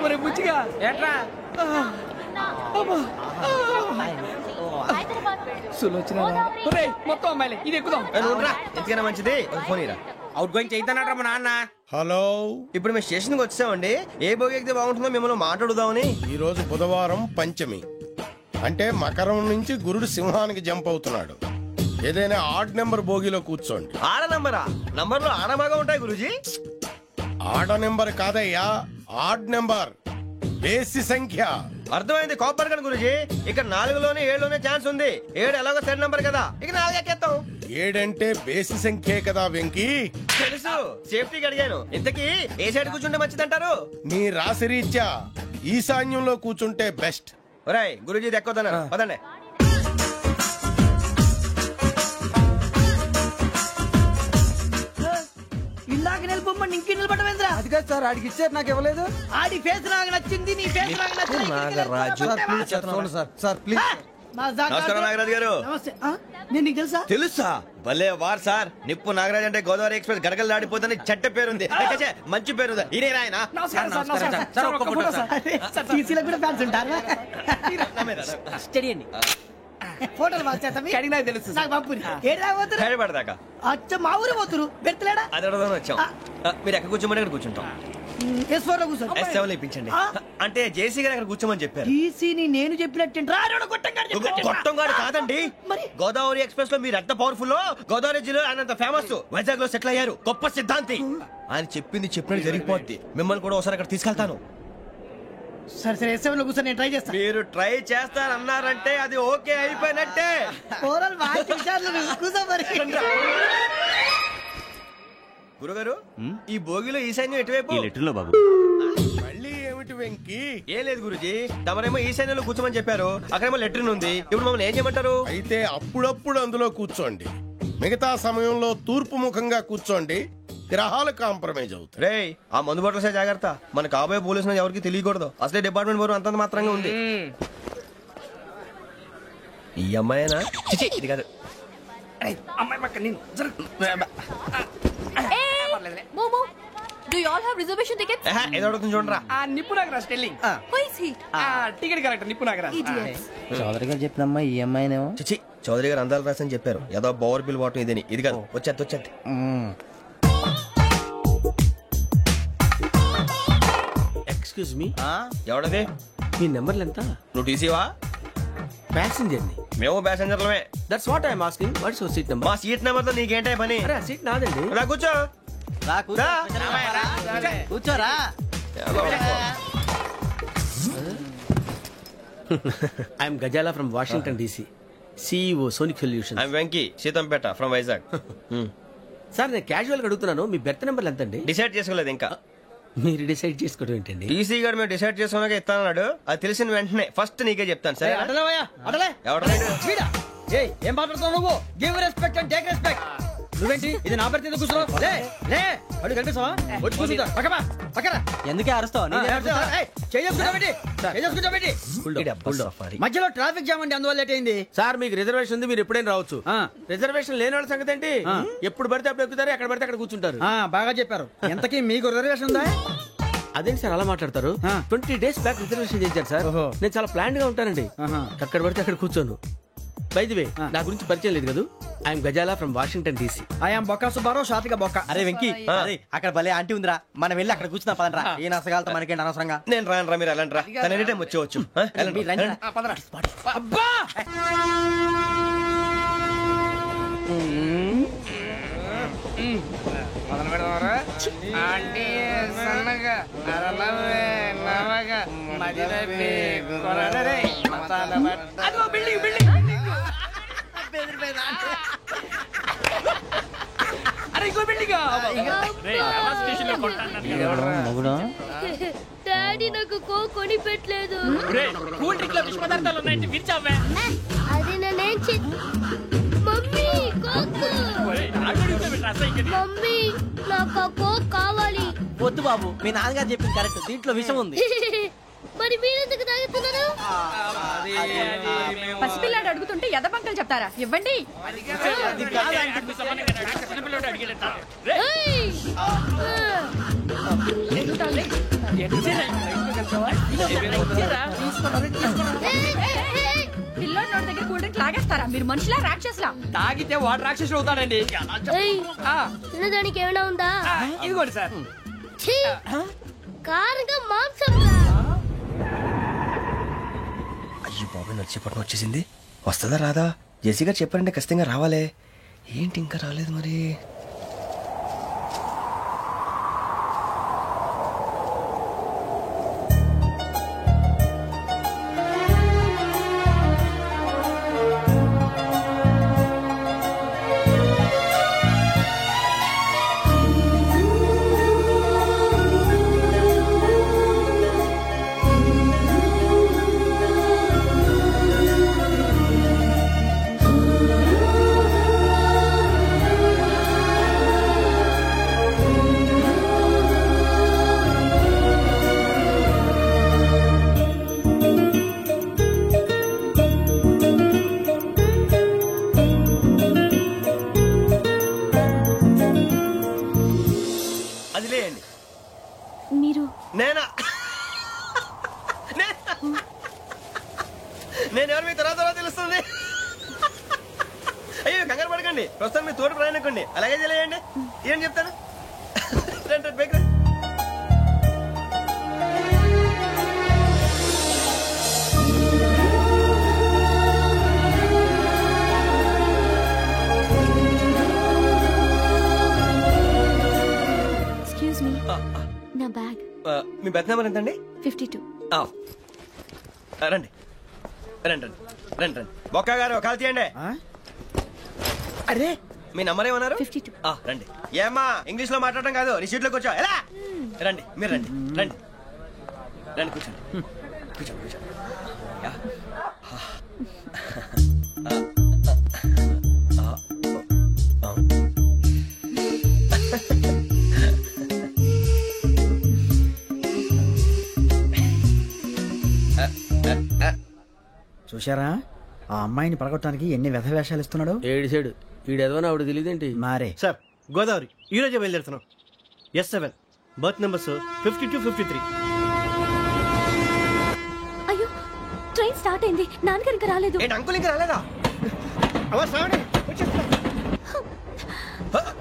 ఒరే బుచ్చిగా ఏట్రా సులోచన మొత్తం అమ్మాయిలే ఇది ఎక్కుదాం. ఎందుకైనా మంచిది ఫోన్ ఇరా. అవుట్ గోయింగ్ చేద్దానట్రా మా నాన్న. హలో, ఇప్పుడు మేము స్టేషన్కి వచ్చామండి. ఏ బోగి ఎక్కితే బాగుంటుందో మిమ్మల్ని మాట్లాడుదామని. ఈరోజు బుధవారం పంచమి, అంటే మకరం నుంచి గురుడు సింహానికి జంప్ అవుతున్నాడు. ఏదైనా ఆడ్ నెంబర్ బోగిలో కూర్చోండి. ఆడ నంబరా? నంబర్లో ఆడ బాగా ఉంటాయి గురూజీ. ఆడ నెంబర్ కాదయ్యా, ఆడ్ నెంబర్, బేసి సంఖ్య. అర్థమైంది కాపర్ కానీ గురూజీ. ఇక్కడ 4లోనే 7లోనే ఛాన్స్ ఉంది. 7 ఎలాగో సెడ్ నంబర్ కదా, ఇక 4 ఎక్కేస్తాం. 7 అంటే బేసి సంఖ్యే కదా వెంకీ. తెలుసు, సేఫ్టీకి అడిగాను. ఇంతకీ ఏ సైడ్ కూర్చుంటే మంచిదంటారు? నీ రాశి రీత్యా ఈశాన్యంలో కూర్చుంటే బెస్ట్. ఒరేయ్ గురూజీ దెక్కొద్దన్నారు పదండి. ఇందాక నిలబొమ్మని ఇంకే నిలబడమేంద్రా? అది కాదు సార్, ఆడికి ఇచ్చారు నాకు ఇవ్వలేదు. ఆడి ఫేస్ నాకు నచ్చింది, నీ ఫేస్ నాకు నచ్చింది. నాగరాజు. Sir please. నమస్కారం నాగరాజు గారు. నమస్తే. నేను నీకు తెలుసా? తెలుసా? భలే వార్ సార్. నిప్పు నాగరాజ్ అంటే గోదావరి ఎక్స్ప్రెస్ గడగలు దాడిపోతుంది చెట్ట పేరుంది. మంచి పేరు. ఇదే ఆయన. టీసీలో కూడా ఫ్యాన్స్ ఉంటారు. స్టడీ అండి. ఫోటోలు అడిగినా తెలుసు నాకు పంపుని. ఏడు పోతురు? హైదరాబాద్. అచ్చ మా ఊరు పోతురు. పెడతలేడా? అది అడగదామని వచ్చాం. మీరు ఎక్కడ కూర్చోమని అక్కడ కూర్చుంటాం. S4 లో కూర్చో. S7 ఇప్పించండి. అంటే జేసీ గారు అక్కడ కూర్చోమని చెప్పారు. టీసీని నేను చెప్పినట్టు గొట్టంగాడు కాదండి. గోదావరి ఎక్స్ప్రెస్ లో మీరు ఎంత పవర్ఫుల్, గోదావరి జిల్లా ఆయన ఫేమస్. వైజాగ్ లో సెటిల్ అయ్యారు. గొప్ప సిద్ధాంతి. ఆయన చెప్పింది చెప్పినట్టు జరిగిపోద్ది. మిమ్మల్ని కూడా ఒకసారి అక్కడ తీసుకెళ్తాను. సరే సరే S7 లో కూర్చొని నేను ట్రై చేస్తాను. మీరు ట్రై చేస్తారన్నారంటే అది ఓకే అయిపోయినట్టే. కూర్చో మరి. గురుగారు, ఈ భోగిలో ఈశాన్యం ఎటువైపు? బాబు మళ్ళీ ఏమిటి వెంకీ? ఏం లేదు గురుజీ, తమరేమో ఈశాన్యంలో కూర్చోమని చెప్పారు. అక్కడేమో లెట్రిన్ ఉంది. ఇప్పుడు మమ్మల్ని ఏం చేయమంటారు? అయితే అప్పుడప్పుడు అందులో కూర్చోండి. మిగతా సమయంలో తూర్పు ముఖంగా కూర్చోండి. గ్రహాలు కాంప్రమైజ్ అవుతాయి. రే, ఆ మందు బట్టలసే జాగ్రత్త. మన కాబోయే పోలీసులు ఎవరికి తెలియకూడదు. అసలే డిపార్ట్మెంట్ బోరు అంతంత మాత్రంగా ఉంది. ఈ అమ్మాయినా? చిచి, ఇది కాదు. అమ్మాయి పక్క నేను. Do you all have reservation tickets? ఏదో అడుగుతుంది చూడరా. ఆ నిప్పు Nagaraj telling. Who is he? Ticket correct నిప్పు నాగరాజ్. Idiots. చౌదరి గారు చెప్పినమ్మా ఈ అమ్మాయినేమో. చిచి, చౌదరి గారు అందాలు రాసని చెప్పారు. ఏదో బోర్ బిల్ వాటం ఇదని. ఇది కాదు. వచ్చేది. Excuse me, ఎవడది? మీ నెంబర్లు ఎంత? నువ్వు టీసీవా? ప్యాసింజర్ ని. మేము ప్యాసెంజర్లమే. That's what I'm asking. What's your seat number? మా సీట్ నెంబర్ తో నీకేంటే పని? అరే ఆ సీట్ నాదండి. రా కూర్చో. కూర్చోరా. I'm Gazala from Washington DC, CEO Sonic Solution. I'm Venky, Seethampeta from Vizag. Sir నేను క్యాజువల్ గా అడుగుతున్నాను, మీ బెర్త్ నెంబర్లు ఎంత అండి? డిసైడ్ చేసుకోలేదు ఇంకా. మీరు డిసైడ్ చేసుకోవడం ఏంటండి? టీసీ గారు మేము డిసైడ్ చేసుకున్నాక ఇస్తానన్నాడు. అది తెలిసిన వెంటనే ఫస్ట్ నీకే చెప్తాను. సరే ఏం మాట్లాడుతున్నావు నువ్వు? Give respect and take respect. నువ్వేంటి ఇది నా పరిస్థితి కూర్చున్నావు? అడుగు కనిపిస్తావా? వచ్చి కూర్చుంటా. పక్కన ఎందుకే అరుస్తావు? మధ్యలో ట్రాఫిక్ జామ్ అండి, అందువల్ల లేట్ అయింది. సార్ మీకు రిజర్వేషన్ ఉంది, మీరు ఎప్పుడైనా రావచ్చు. రిజర్వేషన్ లేని వాళ్ళ సంగతి ఏంటి? ఎప్పుడు పడితే అప్పుడు ఎక్కుతారు, ఎక్కడ పడితే అక్కడ కూర్చుంటారు. బాగా చెప్పారు. ఎంతకీ మీకు రిజర్వేషన్ ఉందా? అదేంటి సార్ అలా మాట్లాడతారు? 20 days బ్యాక్ రిజర్వేషన్ చేశారు సార్. నేను చాలా ప్లాన్డ్ గా ఉంటానండి. అక్కడ పడితే అక్కడ కూర్చోను. బై ది వే, నా గురించి పరిచయం లేదు కదా. I'm Gazala from Washington DC. I'm Bokka Subbarao, షాతిక బొక్క. అరే వెంకీ, అక్కడ భలే ఆంటీ ఉందిరా, మనం వెళ్ళి అక్కడ కూర్చున్నా పదనరా. ఏ నసగాలతో మనకేంటి అనవసరంగా. నేను రాను రా, మీరు వెళ్ళండి రా. తన ఎనీ టైం వచ్చేవచ్చు. అబ్బా మొదలు పెడదామరా? ఆంటీ సన్నగా అరలవే నవగా మదిరపి కొరడరే మతాల అదిగో బిల్డింగ్ బిల్డింగ్. అరే ఇంకో బిల్డింగ్. డాడీ నాకు కోక్ కొని పెట్టలేదు. కూల్ డ్రింక్ లో విష పదార్థాలు ఉన్నాయంటే విరిచావే. అది నేనేం మమ్మీ కోక్. మమ్మీ నాకు కోక్ కావాలి. వద్దు బాబు, మీ నాన్నగారు చెప్పింది కరెక్ట్, దీంట్లో విషయం ఉంది. మరి మీరెందుకు తాగుతున్నారు? పసిపిల్లాడు అడుగుతుంటే ఎదబంకలు చెప్తారా? ఇవ్వండి. పిల్లోడి నోటి దగ్గర కూల్ డ్రింక్ లాగేస్తారా మీరు? మనుషులా రాక్షసులా? తాగితే వాడు రాక్షసుడు అవుతాడండి. తినడానికి ఏమైనా ఉందా? ఇదిగోండి సార్. కారంగా మాంసం. అయ్యి బాబాయ్ నడిచేపట్నం వచ్చేసింది. వస్తుందా రాదా? జెసి గారు చెప్పారంటే ఖచ్చితంగా రావాలే. ఏంటి ఇంకా రాలేదు మరి? మీరు నేను ఎవరు మీ తర్వాత తెలుస్తుంది. అయ్యో కంగారు పడకండి, ప్రస్తుతం మీ తోడు ప్రయాణకండి. అలాగే తెలియండి. ఏం చెప్తాను రండి బైక్ రండి. ఎక్స్క్యూజ్ మీ, నా బ్యాగ్. మీ బెత్ నెంబర్ ఎంతండి? 52. రండి రండి రండి రండి రండి. బొక్క గారు కాల్ తీయండి. అరే మీ నంబర్ ఏమన్నారు? 52. రండి. ఏమ్మా ఇంగ్లీష్ లో మాట్లాడడం కాదు, నీ సీట్లో కూర్చో. ఎలా రండి, మీరు రండి రండి రండి కూర్చోండి కూర్చోండి కూర్చోండి. చూశారా ఆ అమ్మాయిని పడగొట్టడానికి ఎన్ని వ్యధ వేషాలు ఇస్తున్నాడు? ఏడిసాడు ఈడెదవని ఆవిడ తెలియదేంటి? మారే సార్ గోదావరి ఈ రోజే బయలుదేరుతున్నాం. S7 berth numbers 52, 53. అయ్యో ట్రైన్ స్టార్ట్ అయింది. నాన్నగారు ఇంకా రాలేదు. ఏంటి అంకుల్ ఇంకా రాలేదా?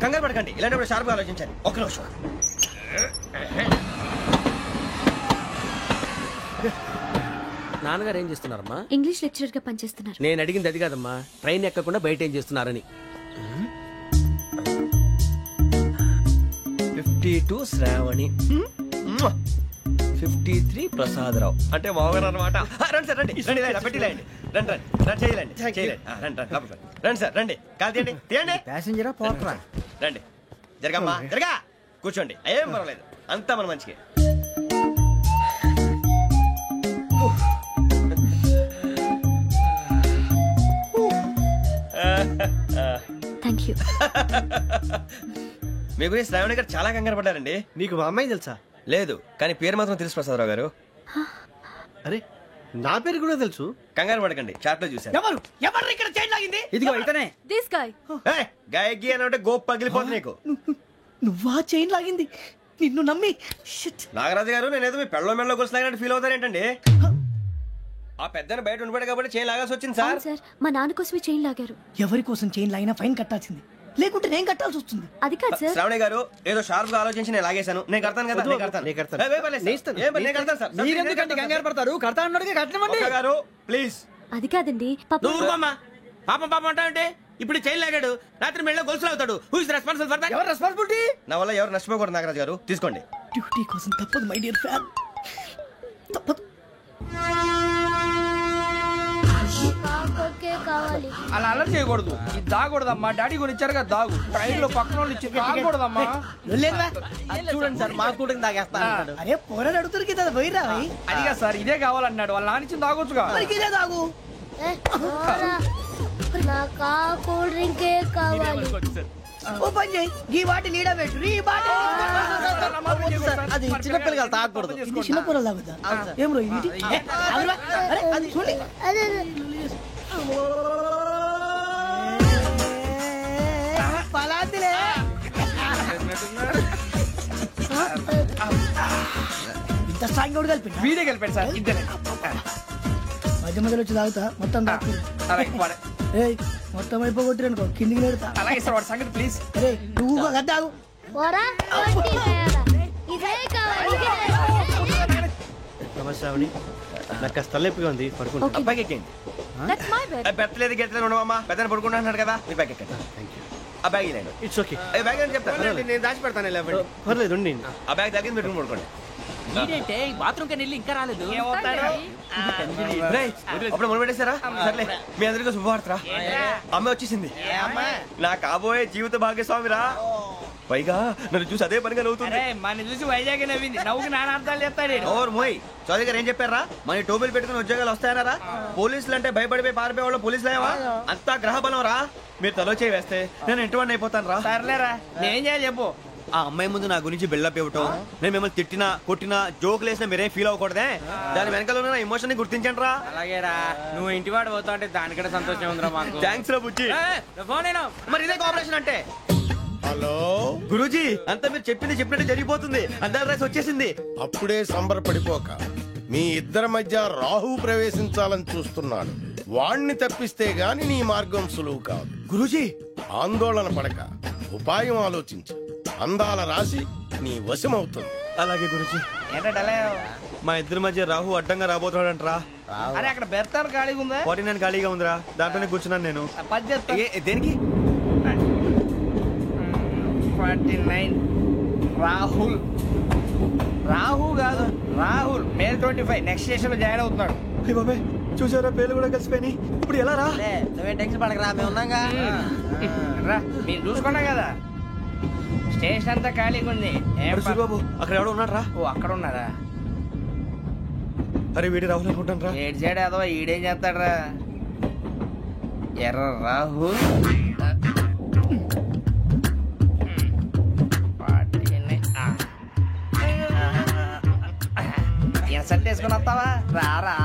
కంగారు పడకండి, ఇలాంటప్పుడు షార్ప్గా ఆలోచించాలి. ఒక్క నిమిషం. నాన్నగారు ఏం చేస్తున్నారమ్మా? ఇంగ్లీష్ లెక్చరర్ గా పనిచేస్తున్నారు. నేను అడిగింది అది కాదమ్మా, ట్రైన్ ఎక్కకుండా బయట ఏం చేస్తున్నారని. 52 శ్రావణి, 53 ప్రసాదరావు అంటే మామగారు అనమాట. రండి సార్ రండి రండి, పెట్టి రండి రండి రండి రండి చేయలేండి చేయలేండి. రండి రండి రండి సార్ రండి. కాల్ తీయండి తీయండి. ప్యాసింజరా పోట్రా? రండి జరగమ్మా జరగా కూర్చోండి. ఏం పర్వాలేదు, అంతా మన మంచిగా. Thank you. మీ గురించి శ్రావణి గారు చాలా కంగారు పడ్డారండి. నీకు మా అమ్మాయి తెలుసా? లేదు, కానీ పేరు మాత్రం తెలుసు ప్రసాదరావు గారు. అరే నా పేరు కూడా తెలుసు. కంగారు పడకండి, చాట్ లో చూసాను. ఎవరు ఇక్కడ చైన్ లాగింది? ఇదిగో ఇతనే. This guy. గాయకి అని అంటే గోప్ పగిలిపోతుంది నీకు. నువ్వా చైన్ లాగింది? నిన్ను నమ్మి. నాగరాజు గారు నేనేదో మీ పెళ్ళ మెళ్ళ గురిసిలాగినట్టు ఫీల్ అవుతారేంటండి? ఆ పెద్దని బయట ఉండిపోయాడు కాబట్టి చైన్ లాగాల్సి వచ్చింది సార్. సార్ మా నాన్న కోసమే చైన్ లాగారు. ఎవరి కోసం చైన్ లాగినా ఫైన్ కట్టాల్సింది, లేకుంటే నేను కట్టాల్సి వస్తుంది. అది కాదు సార్. శ్రావణి గారు ఏదో షార్ప్ గా ఆలోచించి నేను లాగేశాను. నేను కడతాను కదా, నేను కడతాను. నేను కడతాను సార్. మీరెందుకంటే కంగారు పడతారు? కడతా అన్నాడుగా కట్టమండి. గారు ప్లీజ్. అది కాదండి నువ్వు ఊరుకోమ్మా. పాపం పాపం అంటావంటే ఇప్పుడు చైన్ లాగాడు, రాత్రి మెళ్ళ గొలుసులు అవుతాడు. Who is responsible for that? ఎవరు రెస్పాన్సిబిలిటీ? నా వల్ల ఎవరు నష్టపోకూడదు నాగరాజు గారు, తీసుకోండి. డ్యూటీ కోసం తప్పదు మై డియర్ ఫ్యాన్, తప్పదు. కావాలి. అలా అలర్ట్ చేయకూడదు. ఇది దాగకూడదమ్మా. డాడీ కొని ఇచ్చారు కదా దాగు. ట్రైన్ లో పక్కన వాళ్ళు ఇచ్చి దాగకూడదమ్మా. చూడండి సార్, మా కూడా తాగేస్తా. అరే పోరాడు అడుగుతారు కదా, పోయిరా. అదిగా సార్, ఇదే కావాలన్నాడు. వాళ్ళ నానిచ్చింది తాగొచ్చుగా. ఇదే తాగు. నాకు కూల్ డ్రింకే కావాలి. ఓ పని చేయి, ఈ బాటిల్ ఈడ పెట్టు. ఈ బాటిల్ అది చిన్నపిల్లలు తాగకూడదు. చిన్న పొరలు తాగుతా. ఏం రో ఇది? అరే అది చూడండి. పలాతిలే. ఇంత స్ట్రాంగ్ కూడా కలిపి వీడే కలిపాడు సార్ ఇద్దరే మధ్య మధ్యలో వచ్చి తాగుతా మొత్తం మొత్తం అయిపోగొట్టి అనుకో కిందికి నేడుతా అలాగే సార్ వాడు సంగతి ప్లీజ్ అరే నువ్వు తాగు నమస్తే నాకు కాస్త తలెప్పిగా ఉంది పడుకుంటా అబ్బాయికి ఎక్కండి పెట్టలేదు గెట్టలేదు ఉండవమ్మా పెద్దని పడుకుంటున్నాడు కదా మీ బ్యాగ్ ఎక్కండి ఆ బ్యాగ్ లేదు ఇట్స్ ఓకే బ్యాగ్ అని చెప్తాను నేను దాచి పెడతాను పర్లేదు ఉండి ఆ బ్యాగ్ తగ్గింది పెట్టుకుని పడుకోండి బాత్రూమ్ కని ఇంకా రాలేదు అప్పుడు మొదలు పెట్టేశారా సర్లే మీ అందరికీ శుభవార్తరా అమ్మ వచ్చేసింది నా కాబోయే జీవిత భాగ్యస్వామిరా పైగా నన్ను చూసి అదే పనిగా నవ్వుతుంది మన చూసి వైజాగ్ నవ్వింది నవ్వుకి నాన్న అర్థాలు చెప్తాడు ఓర్ మోయ్ చౌదరి గారు ఏం చెప్పారా మన టోబీలు పెట్టుకుని ఉద్యోగాలు వస్తాయనరా పోలీసులు అంటే భయపడిపోయి పారిపోయే వాళ్ళు పోలీసులు అయ్యవా అంతా గ్రహ బలం రా మీరు తలో చేయి వేస్తే నేను ఇంటివాడిని అయిపోతాను రా సర్లేరా నేనేం చేయాలి చెప్పు ఆ అమ్మాయి ముందు నా గురించి బిల్డప్ ఇవ్వటం నేను మిమ్మల్ని తిట్టినా కొట్టినా జోకులు వేసినా మీరేం ఫీల్ అవ్వకూడదే దాని వెనకాల ఉన్న ఎమోషన్ ని గుర్తించండి రా అలాగేరా నువ్వు ఇంటి వాడు పోతా అంటే దానికంటే సంతోషం ఉందిరా మాకు థ్యాంక్స్ రా బుజ్జి మరి ఇదే కోఆపరేషన్ అంటే హలో గురూజీ అంతా మీరు చెప్పింది చెప్పినట్టు జరిగిపోతుంది అందాల రైస్ వచ్చేసింది అప్పుడే సంబరపడిపోక మీ ఇద్దరి మధ్య రాహు ప్రవేశించాలని చూస్తున్నాడు వాణ్ణి తప్పిస్తే గాని నీ మార్గం సులువు కాదు గురూజీ ఆందోళన పడక ఉపాయం ఆలోచించు అందాల రాశి నీ వశమవుతుంది అలాగే గురూజీ ఏంటంటే మా ఇద్దరి మధ్య రాహు అడ్డంగా రాబోతున్నాడంట్రా అరే అక్కడ బెర్తాను ఖాళీగా ఉందా 49 ఖాళీగా ఉందిరా దాంట్లోనే కూర్చున్నాను నేను దేనికి 49 రాహు కాదు రాహుల్ మే 25 నెక్స్ట్ స్టేషన్ లో జాయిన్ అవుతున్నాడు బాబాయ్ చూసారా పేర్లు కూడా కలిసిపోయి ఇప్పుడు ఎలా రా నువ్వేం టెన్షన్ పడకరా మేము ఉన్నాగా రా మీరు చూసుకున్నా కదా స్టేషన్ అంతా ఖాళీగా ఉంది బాబు అక్కడ ఎవడో ఉన్నాడు రా ఓ అక్కడ ఉన్నారా అరే వీడి రాహుల్ అనుకుంటాను రా ఏడు సైడ్ అదో ఈడేం చేస్తాడరా ఎర్ర రాహు సెట్ వేసుకుని వస్తావా రారా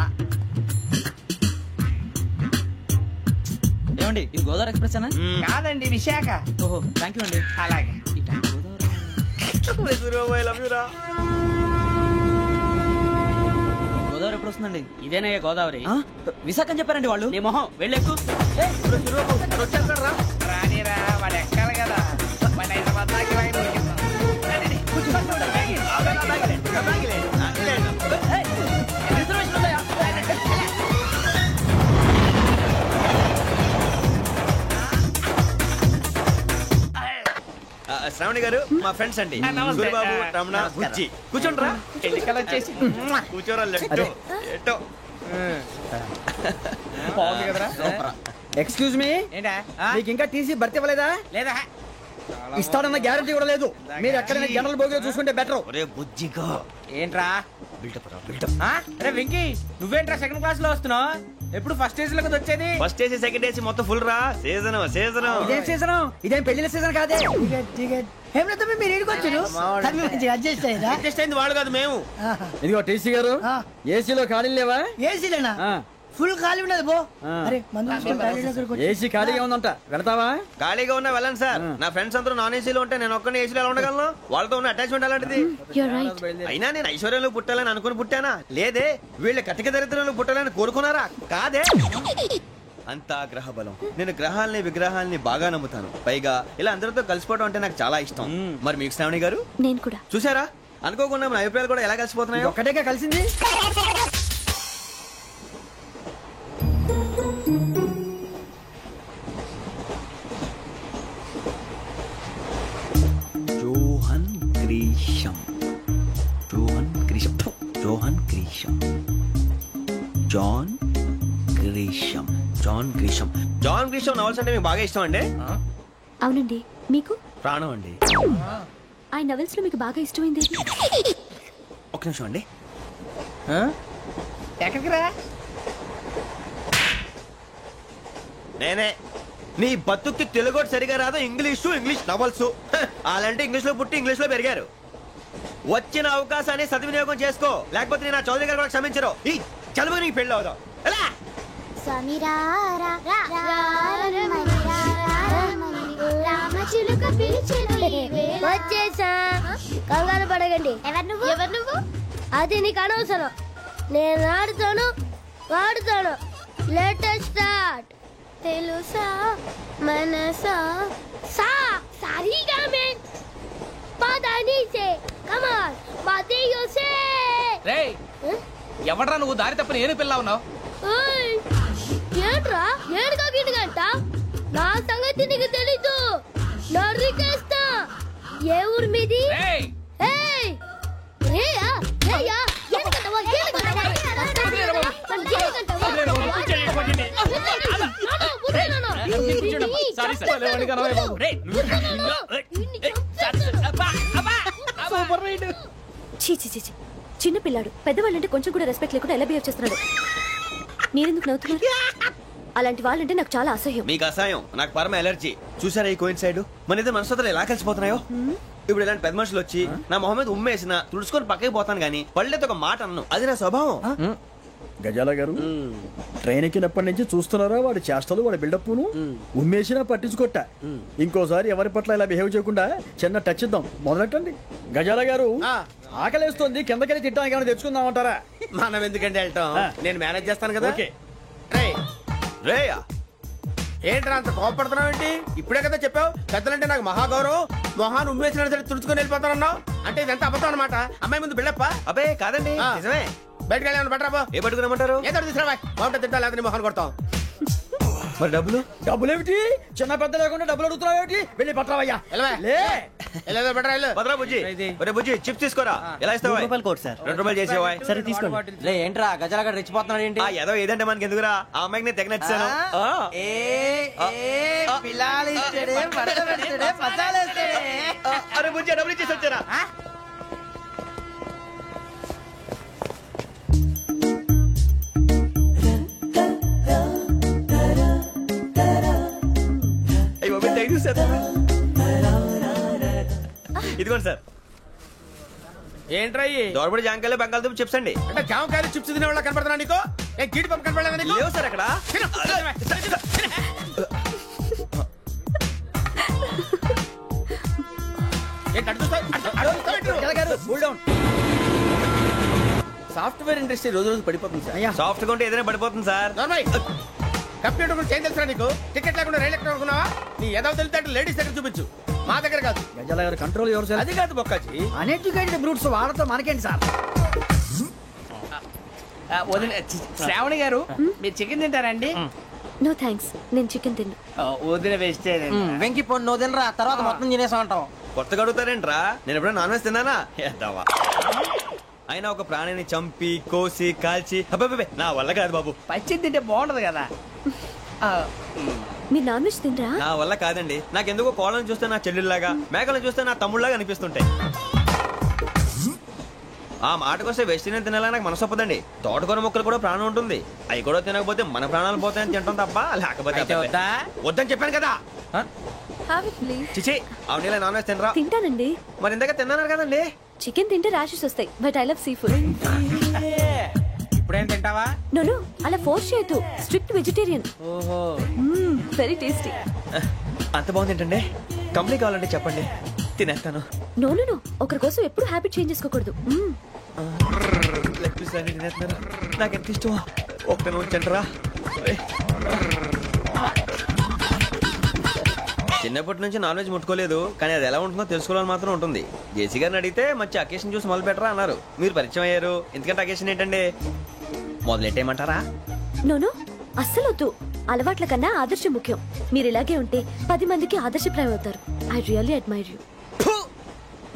ఏమండి ఇది గోదావరి ఎక్స్ప్రెస్ అనా కాదండి విశాఖ ఓహో థ్యాంక్ యూ అండి అలాగే గోదావరి ఎప్పుడు వస్తుందండి ఇదేనయ్యా గోదావరి విశాఖ అని చెప్పారండి వాళ్ళు నీ మొహం వెళ్ళెక్కు రానిరా వాడు ఎక్కాలి కదా మన హైదరాబాద్ దాకా లైన్ శ్రావణి గారు మా ఫ్రెండ్స్ అండి గురుబాబు రమణ బుజ్జి కూర్చోండి రా ఎన్నికలు వచ్చేసి కూర్చోరా లెట్టో ఎట్టో బాగుంది కదరా ఎక్స్క్యూజ్ మీ ఏంటా మీకు ఇంకా టీసీ భర్తీ ఇవ్వలేదా లేదా ఇస్తాడన్న గ్యారంటీ కూడా లేదు మీరు ఎక్కడైనా జనరల్ బోగిలో చూసుకుంటే బెటర్ ఒరే బుజ్జిగా ఏంట్రా బిల్డప్ రా బిల్డప్ అరే వెంకీ నువ్వేంట్రా సెకండ్ క్లాస్ లో వస్తున్నావు ఎప్పుడు ఫస్ట్ ఏసీ లోకి వచ్చేది ఫస్ట్ ఏసీ సెకండ్ ఏసీ మొత్తం ఫుల్ రా సీజన్ సీజన్ ఇదేం సీజన్ ఇదేం పెళ్లిన సీజన్ కాదే మీరు ఏడుకొచ్చారు అడ్జస్ట్ అయ్యారా అడ్జస్ట్ అయింది వాళ్ళు కాదు మేము ఇదిగో టీసీ గారు ఏసీలో ఖాళీలు లేవా ఏసీలేనా ఫుల్ ఖాళీ ఉండదు బో అరే ఏసీ ఖాళీగా ఉందంట వెళతావా ఖాళీగా ఉన్నా వెళ్ళండి సార్ నా ఫ్రెండ్స్ అందరూ నాన్ ఏసీలో ఉంటే నేను ఒక్కనే ఏసీలో ఎలా ఉండగలను వాళ్ళతో ఉన్న అటాచ్మెంట్ అలాంటిది అయినా నేను ఐశ్వర్యంలో పుట్టాలని అనుకుని పుట్టానా లేదే వీళ్ళ కటిక దరిద్రంలో పుట్టాలని కోరుకున్నారా కాదే అంతా గ్రహ బలం నేను గ్రహాలని విగ్రహాలని బాగా నమ్ముతాను పైగా ఇలా అందరితో కలిసిపోవడం అంటే నాకు చాలా ఇష్టం మరి మీకు శ్రావణి గారు నేను కూడా చూసారా అనుకోకుండా మన అభిప్రాయాలు కూడా ఎలా కలిసిపోతున్నాయో ఒక్కటేగా కలిసింది John Grisham John Grisham John Grisham John Grisham John Grisham John Grisham novels అంటే మీకు బాగా ఇష్టం అండి అవునండి మీకు ప్రాణం అండి ఆ నవెల్స్ లో మీకు బాగా ఇష్టమైంది ఒక నిమిషం అండి ఎక్కడికి రా నేనే నీ బతుక్కి తెలుగు సరిగా రాదు ఇంగ్లీష్ నవల్స్ అలాంటి ఇంగ్లీష్ లో పుట్టి ఇంగ్లీష్ లో పెరిగారు వచ్చిన అవకాశాన్ని సద్వినియోగం చేసుకో లేకపోతే నేను ఆ చౌదరి గారు కూడా క్షమించరు ఈ చదువు నీకు పెళ్ళి అవుదాం ఎలా వచ్చేసా కంగారు పడగండి ఎవరు నువ్వు అది నీకు అనవసరం. నేను ఆడుతాను, వాడుతాను. Latest start. తెలుసా మనసా సా సారీగా మే పదని సే కమాన్ బాతియో సే. రేయ్ ఎవడ్రా నువ్వు దారి తప్పని ఏను పిల్ల ఉన్నావు? ఓయ్ ఏంట్రా ఏడుగా గిడుగంట? నా సంగతి నీకు తెలీదు. నరికేస్తా. ఏ ఊరు మీది? ఏయ్ రేయా రేయా ఏడుగంటవా ఏడుగంటవా చిన్న పిల్లాడు పెద్దవాళ్ళంటే కొంచెం కూడా రెస్పెక్ట్ లేకుండా ఎలా బిహేవ్ చేస్తున్నాడు. మీరెందుకు నవ్వుతున్నారు? అలాంటి వాళ్ళంటే నాకు చాలా అసహ్యం. మీకు అసహ్యం, నాకు పరమ ఎలర్జీ. చూసారా ఈ కోయిన్సైడ్? మన ఇద్దరు మనసుతో ఎలా కలిసిపోతున్నాయో. ఇప్పుడు ఇలాంటి పెద్ద మనుషులు వచ్చి నా మొహం మీద ఉమ్మేసిన తుడుచుకొని పక్కకి పోతాను గానీ పళ్ళేతో ఒక మాట అన్ను. అది నా స్వభావం. గజాల గారు ట్రైన్ ఎక్కినప్పటి నుంచి చూస్తున్నారా వాడి చేష్టలు, వాడి బిల్డప్ ను. ఉమ్మేసినా పట్టించుకోట. ఇంకోసారి ఎవరి పట్ల ఇలా బిహేవ్ చేయకుండా చిన్న టచ్ ఇద్దాం. మొదలెట్టండి. గజాల గారు ఆకలేస్తుంది, కిందకెళ్ళి తిట్టడానికి ఏమైనా తెచ్చుకుందామంటారా? మనం ఎందుకంటే వెళ్తాం, నేను మేనేజ్ చేస్తాను కదా. రేయా ఏంట్రా అంత కోపడుతున్నావు ఏంటి? ఇప్పుడే కదా చెప్పావు పెద్దలంటే నాకు మహాగౌరవం, మొహాన్ని ఉమ్మేసిన సరే తుడుచుకొని వెళ్ళిపోతానన్నావు. అంటే ఇదంతా అబద్ధం అనమాట. అమ్మాయి ముందు బిల్డప్ప? అబ్బే కాదండి, నిజమే. బయటకు వెళ్ళాను బట్రాబో. ఏ పట్టుకురమ్మంటారు? ఏదో తీసుకురా. బాగుంటే తింటా, లేదని మొహాన్ని కొడతాం. మరి డబ్బులు? డబ్బులు ఏమిటి? చిన్న పెద్ద లేకుండా డబ్బులు అడుగుతున్నావు ఏమిటి? వెళ్ళి పట్టరావయ్యా. భద్రా బుజ్జి, ఒరే బుజ్జి చిప్స్ తీసుకోరా. ఎలా ఇస్తావా? రూపాయలు సార్. 2 రూపాయలు చేసేవా? సరే తీసుకోండి. లే ఏంట్రా గజాల గారు రెచ్చిపోతున్నాడు ఏంటి? ఏదో ఏదంటే మనకి ఎందుకురా, ఆ అమ్మాయికి నేను తెగ నచ్చాను. అరే బుజ్జి డబ్బులు ఇచ్చేసి వచ్చారా? ఇదిగోండి సార్. ఏంట్రా దోరబడి జాంకాయలు బంగాళదుంప చిప్స్ అండి. అంటే జామకాయలు చిప్స్ తినే వాళ్ళ కనపడుతున్నా నీకు? ఏ గీడి పంపు కనపడలేదా నీకు? లేవు సార్ అక్కడ. సాఫ్ట్వేర్ ఇండస్ట్రీ రోజు రోజు పడిపోతుంది సార్. సాఫ్ట్ గా ఉంటే ఏదైనా పడిపోతుంది సార్. కంప్యూటర్ గురించి ఏం తెలుసా నీకు? టికెట్ లేకుండా రైలు ఎక్కడ అనుకున్నావా? నీ ఏదో తెలితే లేడీస్ దగ్గర చూపించు, మా దగ్గర కాదు. గజాల గారు కంట్రోల్ ఎవరు? అది కాదు బొక్కాజీ. అన్ఎడ్యుకేటెడ్ బ్రూట్స్ వాళ్ళతో మనకేంటి సార్? శ్రావణి గారు మీరు చికెన్ తింటారండి? నో థ్యాంక్స్, నేను చికెన్ తిన్ను. వదిన వేస్తే వెంకి పొన్ను నువ్వు తినరా, తర్వాత మొత్తం తినేసా ఉంటాం. కొత్తగా అడుగుతారేంట్రా? నేను ఎప్పుడైనా నాన్ వెజ్ తిన్నానా? అయినా ఒక ప్రాణిని చంపి కోసి కాల్చి అబ్బే నా వల్ల కాదు బాబు. పచ్చి తింటే బాగుంటది కదా. మీరు నాన్ వెజ్ తినరా? నా వల్ల కాదండి. నాకెందుకో కోళ్ళని చూస్తే నా చెల్లెల్లాగా, మేకలను చూస్తే నా తమ్ముళ్ళలాగా అనిపిస్తుంటాయి. ఆ మాటకొస్తే వెస్టిరియన్ తినాలని నాకు మనసు ఒప్పదండి. తోటకూర మొక్కలు కూడా ప్రాణం ఉంటుంది. అవి కూడా తినకపోతే మన ప్రాణాలు పోతాయని తింటాం తప్ప లేకపోతే వద్దని చెప్పాను కదా. చిచి అవునీ నాన్ వెజ్ తినరా? తింటానండి. మరి ఇందాక తిన్నాను కదండి. చికెన్ తింటే ర్యాషెస్ వస్తాయి, but I love sea food. ఇప్పుడేం తింటావా? నో అలా ఫోర్స్ చేయొద్దు. Strict vegetarian. ఓహో వెరీ టేస్టీ. అంత బాగుంది ఏంటండి? కంపెనీ కావాలంటే చెప్పండి, తినేస్తాను. నో ఒకరి కోసం ఎప్పుడు హ్యాబిట్ చేంజ్ చేసుకోకూడదు. లెగ్ పీస్ అన్ని తినేస్తున్నారు. నాకు ఎంత ఇష్టమా. ఒకటి ఉంచండిరా. చిన్నప్పటి నుంచి నాన్ వెజ్ ముట్టుకోలేదు, కానీ అది ఎలా ఉంటుందో తెలుసుకోవాలని మాత్రం ఉంటుంది. జేసీ గారిని అడిగితే మంచి అకేషన్ చూసి మొదలు పెట్టరా అన్నారు. మీరు పరిచయం అయ్యారు, ఎందుకంటే అకేషన్ ఏంటండి? మొదలెట్టేయమంటారా? నో అస్సలు వద్దు. అలవాట్ల కన్నా ఆదర్శం ముఖ్యం. మీరు ఇలాగే ఉంటే 10 మందికి ఆదర్శప్రాయం అవుతారు. I really admire you.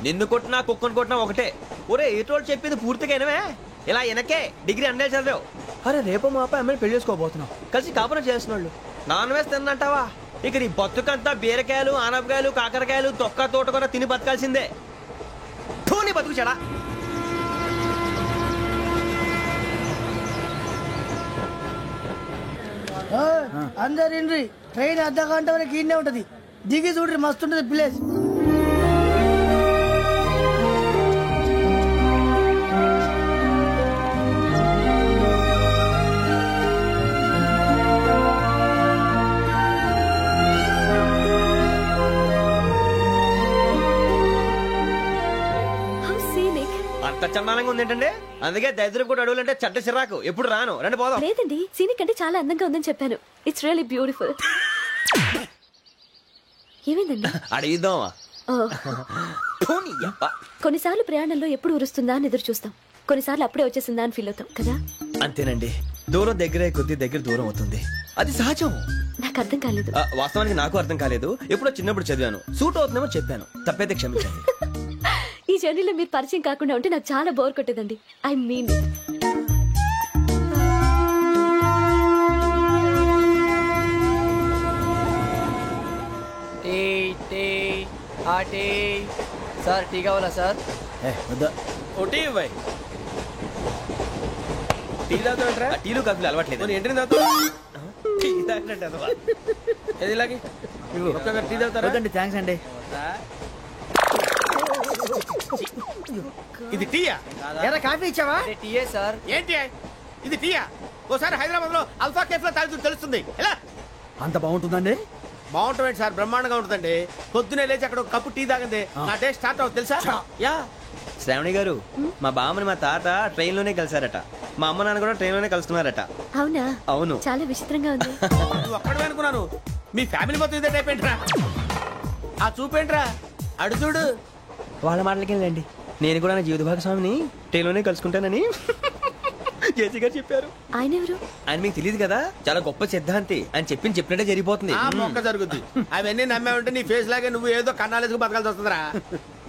నిన్ను కొట్టినా కుక్కను కొట్టినా ఒకటే. ఒరే ఏటోళ్ళు చెప్పింది పూర్తిగా వినవే. ఇలా వెనకే డిగ్రీ అన్నే చదివావు. అరే రేపు మా అబ్బాయి అమ్మాయిని పెళ్లి చేసుకోబోతున్నావు, కలిసి కాపురం చేస్తున్నాళ్ళు. Non veg తిన్నంటావా? ఇక నీ బతుకంతా బీరకాయలు, ఆనపకాయలు, కాకరకాయలు, తొక్క తోట కూడా తిని బతకాల్సిందే. నీ బతుకు చెడా. అందరు ఇండ్రి, ట్రైన్ అర్ధ గంట వరకు ఇన్నే ఉంటది. దిగి చూడ్రి, మస్తుంటది ప్లేస్. అంత చండాలంగా ఉంది ఏంటండి? అందుకే దరిద్రం కూడా అడవులంటే చెడ్డ చిరాకు. ఎప్పుడు రాను, రండి పోదాం. లేదండి, సీనిక్ అంటే చాలా అందంగా ఉందని చెప్పాను. It's really beautiful. ఏమైందండి? అడిగిద్దామా? కొన్నిసార్లు ప్రయాణంలో ఎప్పుడు ఉరుస్తుందా అని ఎదురు చూస్తాం, కొన్నిసార్లు అప్పుడే వచ్చేసిందా అని ఫీల్ అవుతాం కదా. అంతేనండి, దూరం దగ్గరే కొద్ది దగ్గర దూరం అవుతుంది, అది సహజం. నాకు అర్థం కాలేదు. వాస్తవానికి నాకు అర్థం కాలేదు. ఎప్పుడో చిన్నప్పుడు చదివాను, సూట్ అవుతుందేమో చెప్పాను, తప్పైతే క్షమించండి. ఈ జర్నీలో మీరు పరిచయం కాకుండా ఉంటే నాకు చాలా బోర్ కొట్టేదండి. ఐ మీన్ సార్ టీ కావాలా సార్? ఒకటి ఇవ్వాయి. టీ తాగుతాంట్రా? టీలు కాఫీలు అలవాట్లేదు. ఏంటి తాగుతావు? టీ తాగినట్టు ఏది ఇలాగే ఒక్కొక్క టీ తాగుతారా? థ్యాంక్స్ అండి. ఇది టీయా? ఎరా కాఫీ ఇచ్చావా? టీయే సార్. ఏంటి ఇది టీయా? ఓసారి హైదరాబాద్ లో అల్ఫా కేఫ్ లో తాగుతూ తెలుస్తుంది. ఎలా అంత బాగుంటుందండి? బాగుంటుంది సార్, బ్రహ్మాండంగా ఉంటుందండి. పొద్దునే లేచి అక్కడ ఒక కప్పు టీ తాగింది నా డే స్టార్ట్ అవుతుంది తెలుసా? యా. శ్రావణి గారు, మా బామ్మని మా తాత ట్రైన్ లోనే కలిసారట, మా అమ్మ నాన్న కూడా ట్రైన్ లోనే కలుసుకున్నారట. అవునా? అవును. చాలా విచిత్రంగా ఉంది. నువ్వు ఒక్కడే అనుకున్నాను, మీ ఫ్యామిలీ మొత్తం ఇదే టైప్ ఏంట్రా? ఆ చూపేంట్రా, అడు చూడు. వాళ్ళ మాటలకి వెళ్ళండి, నేను కూడా నా జీవిత భాగస్వామిని ట్రైన్ లోనే కలుసుకుంటానని జేసీ గారు చెప్పారు. ఆయన ఎవరు? ఆయన మీకు తెలియదు కదా, చాలా గొప్ప సిద్ధాంతి అని చెప్పినట్టే జరిగిపోతుంది. ఆ మొక్క జరుగుద్ది. అవన్నీ నమ్మే ఉంటే నీ ఫేస్ లాగే నువ్వు ఏదో కన్నాలేసుకు బతకాల్సి వస్తుందిరా.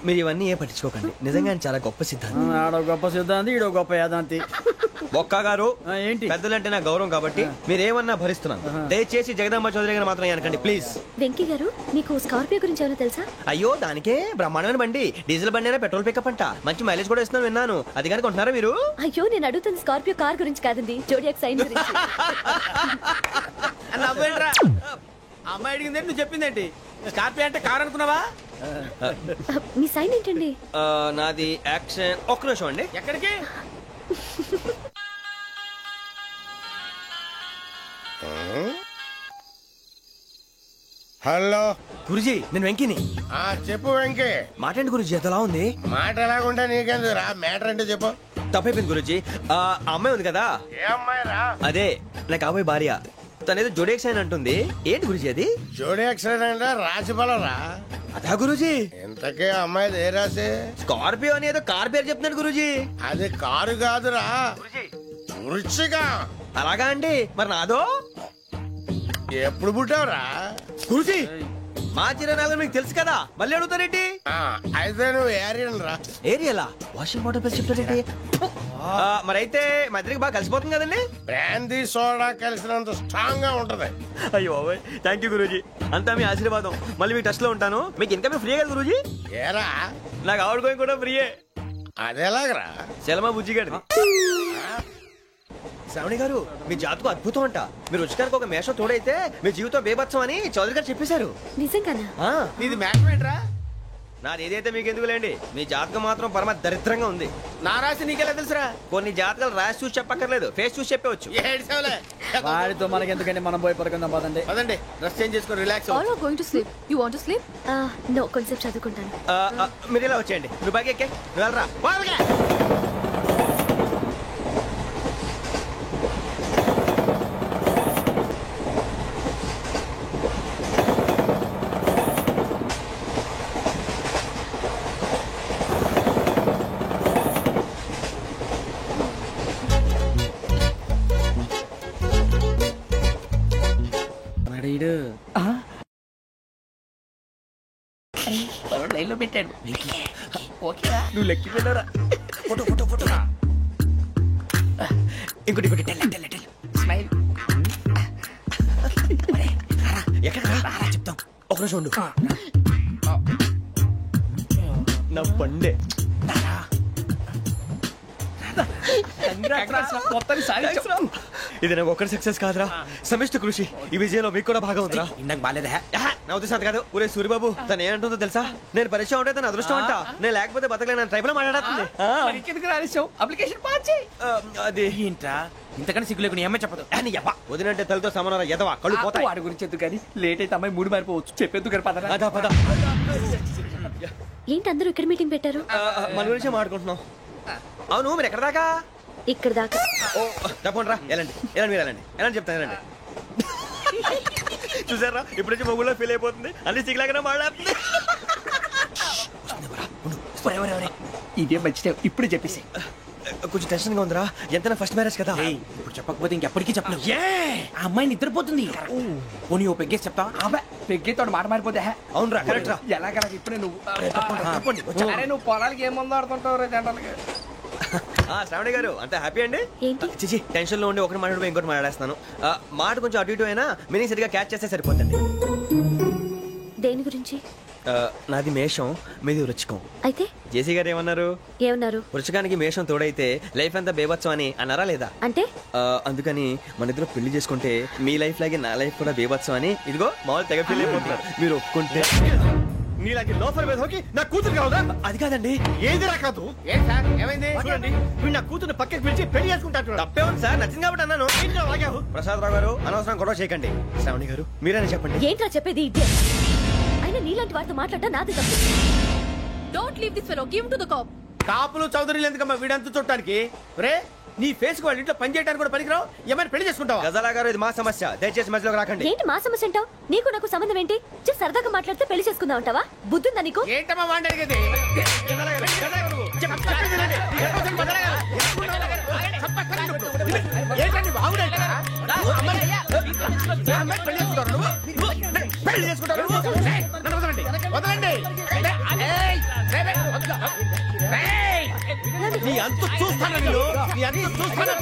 మీరు ఇవన్నీ ఏ పట్టించుకోకండి, నిజంగా ఆయన చాలా గొప్ప సిద్ధాంతి. ఆడో గొప్ప సిద్ధాంతి, ఈడో గొప్ప యాదాంతి. ఒక్క గారు ఏంటి? పెద్దలంటే నా గౌరవం కాబట్టి మీరేమన్నా భరిస్తున్నాను. దయచేసి జగదాంబ చౌదరి గారు మాత్రం అనకండి ప్లీజ్. వెంకీ గారు, మీకు స్కార్పియో గురించి ఏమైనా తెలుసా? అయ్యో, దానికే బ్రహ్మాండమైన బండి, డీజిల్ బండి అయినా పెట్రోల్ పికప్ అంట, మంచి మైలేజ్ కూడా ఇస్తున్నాను విన్నాను. అది కానీ కొంటున్నారా మీరు? అయ్యో, నేను అడుగుతుంది స్కార్పియో కార్ గురించి కాదండి, జోడియాక్ సైన్ గురించి. నవ్వేంట్రా? అమ్మాయి అడిగిందేంటి, నువ్వు చెప్పిందేంటి? స్కార్పియో అంటే కార్ అనుకున్నావా? మీ సైన్ ఏంటండి? నాది యాక్షన్. ఒక్క నిమిషం అండి. ఎక్కడికి? హలో గురుజీ, నేను వెంకిని. చెప్పు వెంకీ. మాట్లాడండి గురుజీ, ఎంతలా ఉంది? మాట ఎలాగుంటా నీకెందుకు రా, మ్యాటర్ అంటే చెప్పు. తప్పైపోయింది గురుజీ. ఆ అమ్మాయి ఉంది కదా, ఏ అమ్మాయి రా? అదే నా కాబోయే భార్య. తనేదో జోడేక్స్ అని అంటుంది. ఏంటి గురుజీ అది? జోడి యాక్సిడెంట్ రాసి బలరా? అదా గురుజీ. ఇంతకే అమ్మాయి ఏ రాసి? స్కార్పియో అని ఏదో కార్ పేరు చెప్తున్నాడు గురుజీ. అది కారు కాదురా, వృచ్చిక. అలాగా అండి, మరి నాదో? ఎప్పుడు పుట్టావురా? గురుజీ, మా చిరనాలు మీకు తెలుసు కదా, మళ్ళీ అడుగుతారేంటి? అయితే నువ్వు ఏరియన్ రా. ఏరియలా? వాషింగ్ వాటర్ పేరు చెప్తారేంటి? మరైతే మా ఇద్దరికి బాగా కలిసిపోతుంది కదండి. బ్రాందీ సోడా కలిసినంత స్ట్రాంగ్ గా ఉంటది. అయ్యో థ్యాంక్ యూ గురూజీ, అంతా మీ ఆశీర్వాదం. మళ్ళీ మీ టచ్ లో ఉంటాను. మీకు ఇన్కమ్ ఫ్రీ కదా గురూజీ? ఏరా, నాకు ఆవిడ గోయింగ్ కూడా ఫ్రీయే. అదేలాగరా? చలమా బుజ్జి గారి. శ్రావణి గారు, మీ జాతకు అద్భుతం అంట. మీరు రుచికారికి ఒక మేషం తోడైతే మీ జీవితం బేబత్సం అని చౌదరి గారు చెప్పేశారు. నిజంగానా? నీది మ్యాటర్ ఏంట్రా? నాది ఏదైతే మీకు ఎందుకు లేండి, మీ జాతకం మాత్రం పరమ దరిద్రంగా ఉంది. నా రాసి నీకెలా తెలుసురా? కొన్ని జాతకాలు రాసి చూసి చెప్పక్కర్లేదు, ఫేస్ చూసి చెప్పవచ్చు. వాడితో మనకి ఎందుకంటే మనం పోయి పడుకుందాం పదండి. పదండి, డ్రెస్ చేంజ్ చేసుకొని relax. All are going to sleep. You want to sleep? No, కొంచెం చదువుకుంటాను. మీరు ఇలా వచ్చేయండి. నువ్వు బాగా ఎక్కే, నువ్వు వెళ్ళరా. లైన్ లో పెట్టాడు. ఓకేరా, నువ్వు లెక్కి పెట్టారా? Photo photo photo. ఇంకోటి ఇంకోటి. స్మైల్. ఎక్కడ చెప్తాం, ఒక రోజు ఉండు. నా పండే. ఇది నాకు ఒక్కరి సక్సెస్ కాదురా, సమిష్టి కృషి. ఈ విజయంలో మీకు కూడా భాగం ఉందిరా. ఇందాక బాలేదా? నా ఉద్దేశం కాదు. ఊరే సూరిబాబు, తను ఏమంటుందో తెలుసా? నేను పరిచయం ఉంటే తన అదృష్టం అంట, నేను లేకపోతే బతకలేను ట్రైబ్ లో మాట్లాడుతుంది. అప్లికేషన్ పాస్ చేయి. అది ఏంట్రా, ఇంతకన్నా సిగ్గు లేకుండా ఏమై చెప్పదు. వదినంటే తలతో సమానం ఎదవా, కళ్ళు పోతాయి. వాడి గురించి ఎందుకు కానీ, లేట్ అయితే అమ్మాయి మూడు మారిపోవచ్చు. చెప్పేందుకు గారు పద. అదా పద. ఏంటి అందరూ ఇక్కడ మీటింగ్ పెట్టారు? మన గురించే మాట్లాడుకుంటున్నాం. అవును మీరు ఎక్కడ దాకా? ఇక్కడ దాకా. ఓ తప్పకుండా రా, వెళ్ళండి వెళ్ళండి మీరు వెళ్ళండి వెళ్ళండి చెప్తాను వెళ్ళండి. చూసారా ఇప్పుడు నుంచి మొగుల్లో ఫీల్ అయిపోతుంది, అన్ని సిగ్లాగానే మాట్లాడుతుంది. ఇదే మంచి టైం, ఇప్పుడు చెప్పేసి. కొంచెం టెన్షన్ గా ఉందిరా, ఎంతైనా ఫస్ట్ మ్యారేజ్ కదా. ఇప్పుడు చెప్పకపోతే ఇంకెప్పటికీ చెప్పలేవు. ఆ అమ్మాయి నిద్రపోతుంది. పోనీ ఓ పెగ్గేసి చెప్తా. పెగ్గేతో మాట మారిపోతే. అవునరా కరెక్ట్ రా. ఎలాగలా ఇప్పుడే నువ్వు అరే నువ్వు పొలాలకి ఏం ముందు ఆడుతుంటావు రే జనరల్గా. శ్రావణి గారు అంత హ్యాపీ అండి? ఏంటి? చిచి టెన్షన్ లో ఉండి ఒకటి మాట్లాడిపోయి ఇంకోటి మాట్లాడేస్తున్నాను. మాట కొంచెం అటు ఇటు అయినా మీనింగ్ సరిగా క్యాచ్ చేస్తే సరిపోతుంది. దేని గురించి? నాది మేషం, మీది వృచ్చికం. అయితే జేసీ గారు ఏమన్నారు? వృచ్చికానికి మేషం తోడైతే లైఫ్ అంతా బేబత్సం అని అన్నారా లేదా? అంటే అందుకని మన ఇద్దరు పెళ్లి చేసుకుంటే మీ లైఫ్ లాగే నా లైఫ్ కూడా బేబత్సం అని ఇదిగో మామూలు తెగ పెళ్లి అయిపోతున్నారు. మీరు ఒప్పుకుంటే నీలాంటి లోఫర్ మీద హోకి నా కూతురు కావదా? అది కాదండి. ఏది రాకాదు. ఏమైంది? చూడండి వీడు నా కూతురు పక్కకి పిలిచి పెళ్లి చేసుకుంటాడు. తప్పే ఉంది సార్, నచ్చింది కాబట్టి అన్నాను. ప్రసాద్ రావు గారు అనవసరం గొడవ చేయకండి. శ్రావణి గారు మీరైనా చెప్పండి. ఏంట్రా చెప్పేది? అయినా నీలాంటి వారితో మాట్లాడటం నాది తప్పు. Don't leave this fellow, give to the cop. కాపులు చౌదరులు ఎందుకమ్మా వీడంతా చూడటానికి? రే నీ ఫేస్ కు వాళ్ళ ఇంట్లో పని చేయడానికి కూడా పనికిరావు. ఏమైనా పెళ్లి చేసుకుంటావా? గజాలా గారు ఇది మా సమస్య, దయచేసి మధ్యలోకి రాకండి. ఏంటి మా సమస్య అంటావు? నీకు నాకు సంబంధం ఏంటి? సరదాగా మాట్లాడితే పెళ్లి చేసుకుందాం అంటావా? బుద్ధుందా నీకు? ఏంటమ్మా వాడిని అడిగేది? ఏంటండి బాగుండేది? పెళ్లి చేసుకుంటారు. వదలండి. నీ అంత చూస్తాను నేను, నీ అంత చూస్తాను.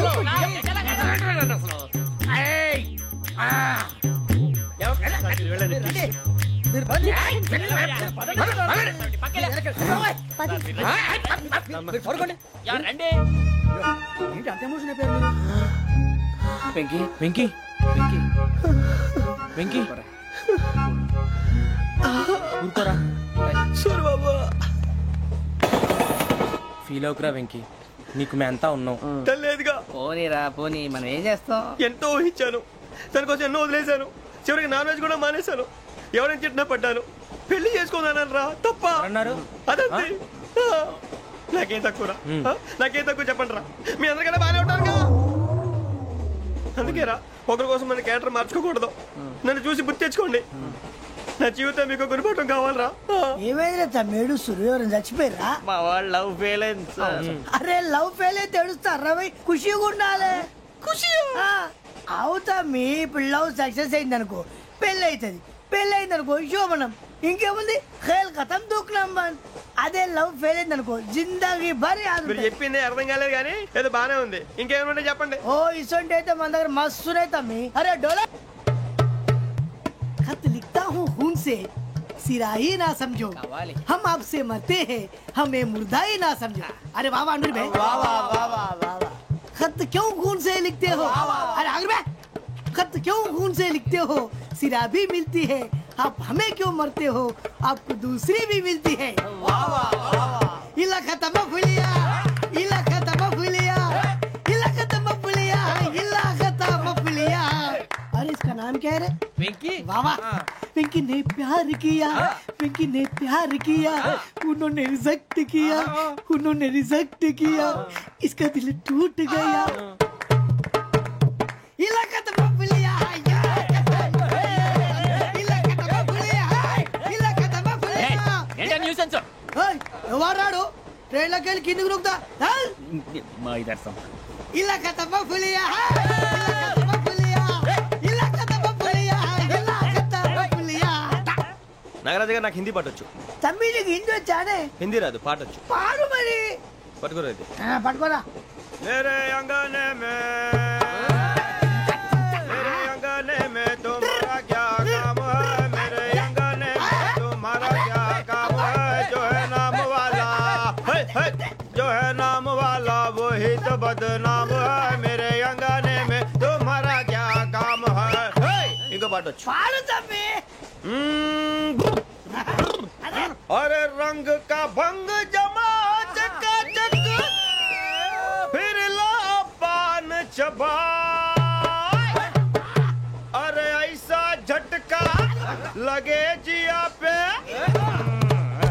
వెంకీ వెంకీ వెంకీ వెంకీ ఊరుకోరా. ఫీల్ అవుకురా వెంకీ, నీకు మేమంతా ఉన్నాం. తెలియదుగా. పోనీరా పోనీ, మనం ఏం చేస్తాం? ఎంతో ఊహించాను, దానికోసం ఎన్నో వదిలేశాను. చివరికి నాన్ వెజ్ కూడా మానేశాను. ఎవరైనా చిట్నా పడ్డాను. పెళ్లి చేసుకున్నాను రా, తప్ప అన్నారు. అదంతే. నాకేం తక్కువ రా, నాకేం తక్కువ చెప్పండి రా. మీ అందరికన్నా బాగానే ఉంటారుగా. అందుకే రా, ఒకరి కోసం మన క్యారెక్టర్ మార్చుకోకూడదు. నన్ను చూసి గుర్తు తెచ్చుకోండి. నా జీవితం మీకు గురిపటం కావాలరా. ఏమైందిరా తమ్మేడు? సూర్యవరం చచ్చిపోయిరా? మా వాళ్ళు లవ్ ఫెయిల్ అయింది సార్. అరే లవ్ ఫెయిల్ అయితే ఏడుస్తారా? ఖుషిగా ఉండాలి. ఖుషి అవుతా. మీ ఇప్పుడు లవ్ సక్సెస్ అయింది అనుకో, పెళ్ళి అవుతుంది. పెళ్ళి అయింది అనుకో శోభనం. ఇంకేముంది, ఖేల్ ఖతం దూకునాం బంద్. అదే లవ్ ఫెయిల్ అయింది అనుకో జిందాగీ భారీ. మీరు చెప్పింది అర్థం కాలేదు కానీ ఏదో బానే ఉంది. ఇంకేమైనా చెప్పండి. ఓ ఇసొంటి అయితే మన దగ్గర మస్తు తమ్మి. అరే డోలా खत लिखता हूँ खून से, सिरा ही ना समझो, हम आपसे मरते हैं, हमें मुर्दा ही ना समझो. अरे वाह वाह अनुर भाई, वाह वाह वाह वाह वाह. खत क्यों खून से लिखते हो? अरे अनुर भाई, खत क्यों खून से लिखते हो? सिरा भी मिलती है, आप हमें क्यों मरते हो? आपको दूसरी भी मिलती है. वाह वाह वाह. इला खत्म फुलिया, इला खत्म फुलिया, इला खत्म फुलिया, इला खत्म फुलिया. अरे इसका नाम क्या है रे? వెంకీ. वाह वाह. पिंकी ने प्यार किया, पिंकी ने प्यार किया, उन्होंने रिजेक्ट किया, उन्होंने रिजेक्ट किया, इसका दिल टूट गया. इलाका तो बबलिया है, इलाका तो बबलिया है, इलाका तो बबलिया. ఏంటా న్యూసెన్స్? ఎవరాడు ట్రైన్ లోకి వెళ్ళి కిందికి నొక్కుతా? మా ఇదర్శం. ఇలాకా तो बबलिया है, इलाका तो बबलिया, इलाका तो बबलिया, इलाका तो बबलिया. నాగరాజు గారు నాకు హిందీ పాటొచ్చు. తమ్మి నీకు హిందీ వచ్చానే? హిందీ రాదు, పాటొచ్చు. పాడు మరి. పట్టుకోరు అయితే. పట్టుకోరా. मेरे अंगने में तुम्हारा क्या काम है? मेरे अंगने में तुम्हारा क्या काम है? जो है नाम वाला, जो है नाम वाला वही तो बदनाम है. मेरे अंगने में तुम्हारा क्या काम है? इनको बाटो पाड़ो तम्मी. अरे रंग का भंग जमा चकाचक, फिर ला पान चबा. अरे ऐसा झटका लगे जिया पे,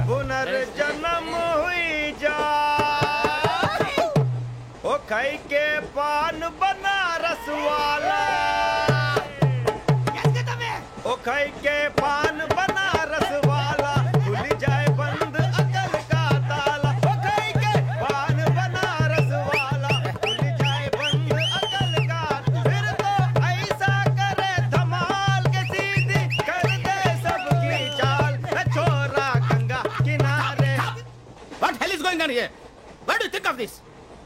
पुनर्जन्म हुई जा. खाई के पान बनारस वाला ओ खाई के पान बनारस वाला खुल जाए बंद अकल का ताला ओ खाई के पान बनारस वाला खुल जाए बंद अकल का फिर तो ऐसा करे धमाल के सीधी कर दे सबकी चाल छोरा गंगा किनारे What hell is going on here? What do you think of this?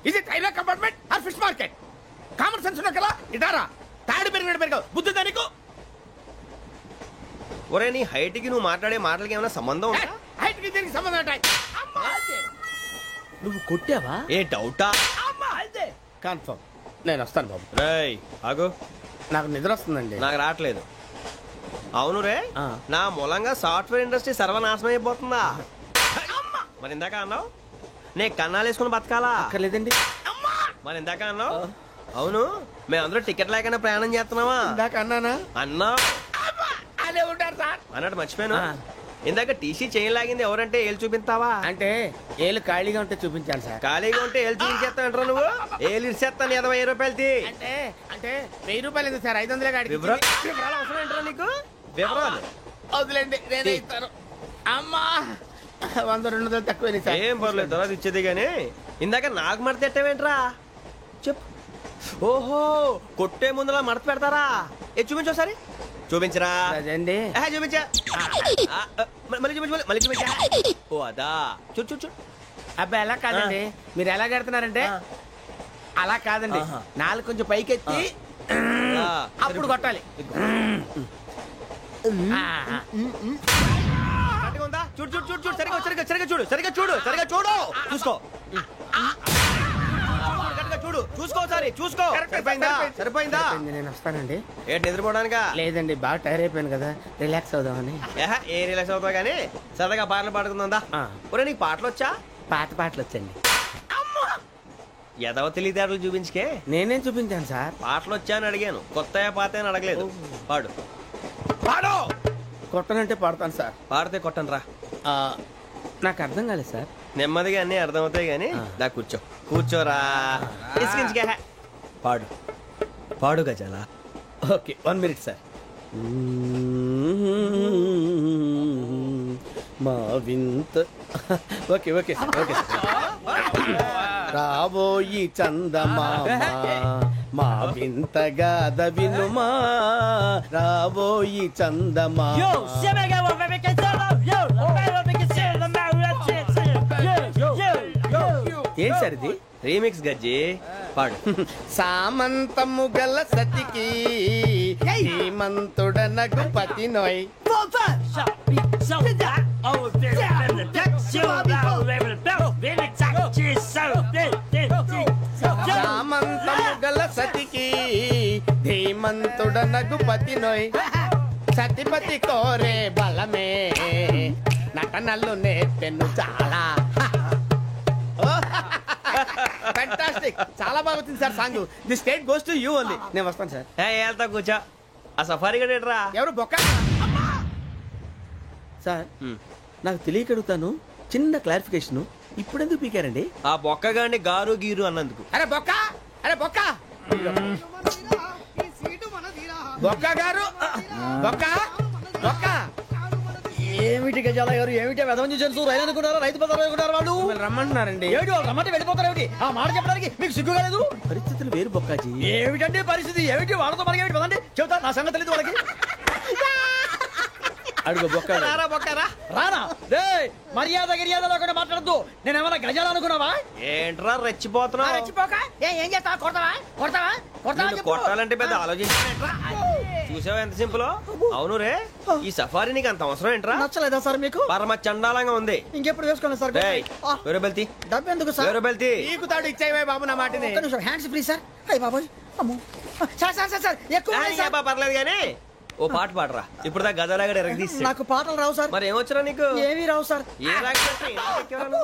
Is it railway compartment or fish market? Common sense ఉన్న కదా ఇదారా తాడు పెరిగావు బుద్ధి దానికి ఒరే నీ హైట్ కి నువ్వు మాట్లాడే మాటలకి ఏమైనా సంబంధం ఉందా? హైట్ కి దీనికి సంబంధం ఉంటాయి. నువ్వు కొట్టావా? ఏ డౌటా? కన్ఫర్మ్ నేను వస్తాను బాబు. రేయ్ ఆగు, నాకు నిద్ర వస్తుందండి. నాకు రావట్లేదు. అవును రే, నా మూలంగా సాఫ్ట్వేర్ ఇండస్ట్రీ సర్వనాశనం అయిపోతుందా? మరి ఇందాక అన్నావు నే కన్నాలు వేసుకుని బతకాలా? అక్కర్లేదండి. మరి ఇందాక అన్నావు అవును మేమందరూ టికెట్ లేకుండా ప్రయాణం చేస్తున్నావా? ఇందాక అన్నానా? అన్నా అదే ఉంటారు సార్ అన్నట్టు మర్చిపోయాను. ఇందాక టీసీ చేయి లాగింది ఎవరంటే ఏళ్ళు చూపిస్తావా? అంటే ఏళ్ళు ఖాళీగా ఉంటే చూపించాను సార్. ఖాళీగా ఉంటే ఏళ్ళు చూపించేస్తానంటారా నువ్వు? ఏళ్ళు ఇచ్చేస్తాను 20 రూపాయలది. అంటే అంటే 1000 రూపాయలు ఎందుకు సార్? 500 గాడికి వివరాలు అవసరం ఏంటరా నీకు? వివరాలు వదిలేండి, నేనే ఇస్తాను. అమ్మా 100 200 తక్కువ సార్. ఏం పర్లేదు తర్వాత ఇచ్చేది కానీ ఇందాక నాకు మడత ఎట్టవేంట్రా చెప్పు. ఓహో కొట్టే ముందులా మడత పెడతారా? ఏ చూపించు ఒకసారి. చూపించరా? అదండి చూపించా. మళ్ళీ చూపించు, మళ్ళీ చూపించా. ఓ అదా చూడు చూడు చూడు. అబ్బాయి ఎలా కాదండి, మీరు ఎలా కడుతున్నారంటే అలా కాదండి, నాలుగు కొంచెం పైకెత్తి అప్పుడు కొట్టాలి. చూడు చూడు చూడు చూడు సరిగా సరిగా సరిగా చూడు సరిగా చూడు సరిగా చూడు చూసుకో చూడు చూసుకో సారి చూసుకో. సరిపోయిందా? సరిపోయిందా? నేను వస్తానండి. ఏంటి నిద్రపోవడానికా? లేదండి, బాగా టైర్ అయిపోయాను కదా, రిలాక్స్ అవుదామని. ఏ రిలాక్స్ అవుతావు కానీ సరదాగా పాటలు పాడుకుందా? ఒరే నీకు పాటలు వచ్చా? పాత పాటలు వచ్చండి. ఎదవ తెలివితేటలు చూపించుకే. నేనేం చూపించాను సార్? పాటలు వచ్చా అని అడిగాను, కొత్త పాత అని అడగలేదు. పాడు పాడు. కొట్టనంటే పాడతాను సార్. పాడితే కొట్టను రా. నాకు అర్థం కాలేదు సార్. నెమ్మదిగా అన్ని అర్థమవుతాయి కానీ దా కూర్చో. కూర్చోరా. పాడు పాడు గజాల. Okay 1 minute sir. మా వింత okay okay sir okay sir. రాబోయి చందమామ మా వింతగా దవినుమా, రాబోయి చందమామ. ఏం సార్ ఇది? రీమిక్స్ గజ్జి. పాడు. సామంతము గల సతికి శ్రీమంతుడనగు పతి నోయ్. సామంతము గల సతికి ధీమంతుడనగు పతి నోయ్. సతిపతి కోరే బలమే నటనలు నేర్పెను చాలా. ఫ్యాంటాస్టిక్, చాలా బాగా వచ్చింది sir song. The state goes to you only. నేను వస్తాను సార్. వెళ్తా కూర్చో. ఆ సఫారీ గడేట్రా ఎవరు బొక్క సార్? నాకు తెలియక అడుగుతాను, చిన్న క్లారిఫికేషన్. ఇప్పుడు ఎందుకు పీకారండి? ఆ బొక్కగాండి గారు గీరు అన్నందుకు. అరే బొక్క, అరే బొక్క, బొక్క గారు, బొక్క బొక్క. ఏమిటి గజాల గారు, ఏమిటి వెదవని జంతువు? రైలు అనుకున్నారా? రైతు బజార్ అనుకున్నారా? వాళ్ళు రమ్మంటున్నారండి. ఏమిటి వాళ్ళు రమ్మంటే వెళ్ళిపోతారు? ఏమిటి ఆ మాట చెప్పడానికి మీకు సిగ్గు కాలేదు? పరిస్థితులు వేరు బొక్కాజీ. ఏమిటంటే పరిస్థితి? ఏమిటి వాళ్ళతో మనకి ఏమిటి పదండి చెబుతా, నా సంగతి తెలియదు వాళ్ళకి. అడుగు బొక్క. రారా బొక్కరా. రానా రే, మర్యాద గిర్యాద లేకుండా మాట్లాడద్దు. నేనేమన్నా గజాలు అనుకున్నావా? ఏంట్రా రెచ్చిపోతున్నావు? రెచ్చిపోక ఏం చేస్తావా? కొడతావా కొడతావా కొడతావా? కొట్టాలంటే పెద్ద ఆలోచించారా? చూసావా ఎంత సింపుల్? అవును రే, ఈ సఫారీ నీకు అంత అవసరం ఏంట్రా? నచ్చలేదా సార్ మీకు? పరమ చండాలంగా ఉంది. ఇంకెప్పుడు వేసుకోండి సార్. వేరే బెల్తి డబ్బు ఎందుకు సార్? వేరే బెల్తి నీకు తాడు ఇచ్చేవే బాబు నా మాటని. Hands free sir. అయ్యి బాబోయ్, అమ్మో సార్ సార్ సార్ సార్ ఎక్కువ పర్లేదు కానీ ఓ పాట పాడరా. ఇప్పుడు దా గదలాగడ ఎరగదీసి. నాకు పాటలు రావు సార్. మరి ఏమొచ్చరా నీకు? ఏమీ రావు సార్. ఏ రాకెవరా?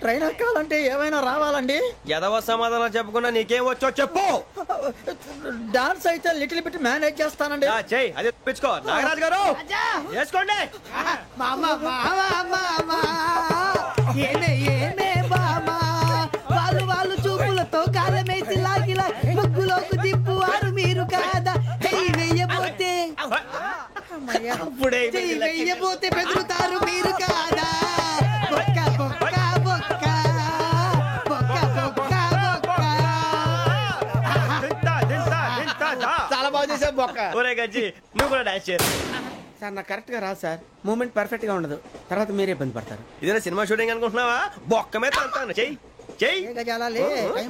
ట్రైన్ ఎక్కాలంటే ఏమైనా రావాలండి. ఎదవ సమాధానం చెప్పకుండా నీకేం వచ్చో చెప్పు. డాన్స్ అయితే లిటిల్ బిట్ మేనేజ్ చేస్తానండి. చెయ్యి, అదే తెప్పించుకో. నాగరాజు గారు వేసుకోండి. ఏమే ఏమే బామా వాళ్ళు వాళ్ళు చూపులు ముగ్గులోకి తిప్పువారు మీరు కాదా చెయ్యి వేయబోతే చెయ్యి వేయబోతే బెదురుతారు మీరు కాదా బొక్క బొక్క బొక్క బొక్క బొక్క బొక్క. చాలా బాగా చేసావు బొక్క. ఒరే గజ్జి నువ్వు కూడా డాన్స్ చేయరు సార్ నాకు కరెక్ట్ గా రాదు సార్. మూమెంట్ పర్ఫెక్ట్ గా ఉండదు, తర్వాత మీరే ఇబ్బంది పడతారు. ఇదేనా సినిమా షూటింగ్ అనుకుంటున్నావా? బొక్క మీద అంటాను. చెయ్యి చెయ్యి.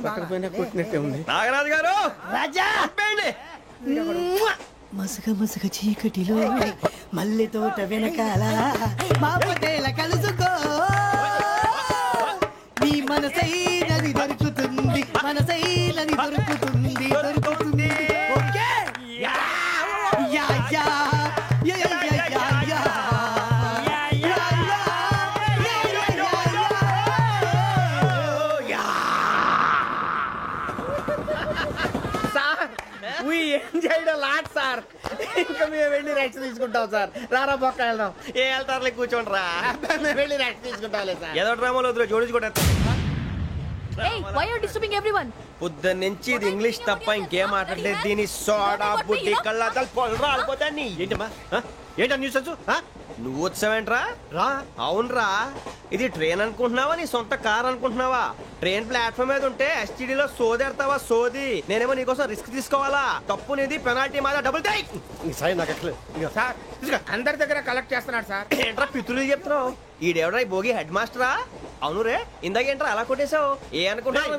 పక్కన పోయినా కొట్టినట్టే ఉంది. నాగరాజు గారు రాజా మసగ మసగ చీకటిలో మల్లె తోట వెనకాల మా పటేల కలుసుకో నీ మనసైనది దొరుకుతుంది మనసైనది దొరుకుతుంది దొరుకుతుంది. Okay yeah yeah yeah yeah yeah yeah yeah. Sir ఇంకా మేము వెళ్ళి రెస్ట్ తీసుకుంటాం సార్. రారా బొక్క వెళ్దాం. ఏ వెళ్తారులే కూర్చోండి రా. మేము వెళ్ళి రెస్ట్ తీసుకుంటాం సార్. ఏదో డ్రామాలో వద్దు జోడించుకుంటా. పొద్దున్న నుంచి ఇది ఇంగ్లీష్ తప్ప ఇంకేం మాట్లాడలేదు. దీని సోడా బుడ్డి కళ్ళ పొలరా అల్పోతాన్ని. ఏంటమ్మా ఏంటా న్యూస్ నువ్వు వచ్చావేంట్రా? రా. అవునరా, ఇది ట్రైన్ అనుకుంటున్నావా నీ సొంత కార్ అనుకుంటున్నావా? ట్రైన్ ప్లాట్ఫామ్ మీద ఉంటే ఎస్టీడీలో సోదేడతావా సోది. నేనేమో నీకోసం రిస్క్ తీసుకోవాలా? తప్పు నీది, పెనాల్టీ మాదా, డబుల్ టై. సాయి నాకు ఎక్కలేదు సార్ అందరి దగ్గర కలెక్ట్ చేస్తున్నాడు సార్. ఏంట్రా పితులు చెప్తున్నావు? ఈడెవడ్రా ఈ భోగి హెడ్ మాస్టరా? అవును రే, ఇందాకేంట్రా అలా కొట్టేశావు? ఏ అనుకుంటావు?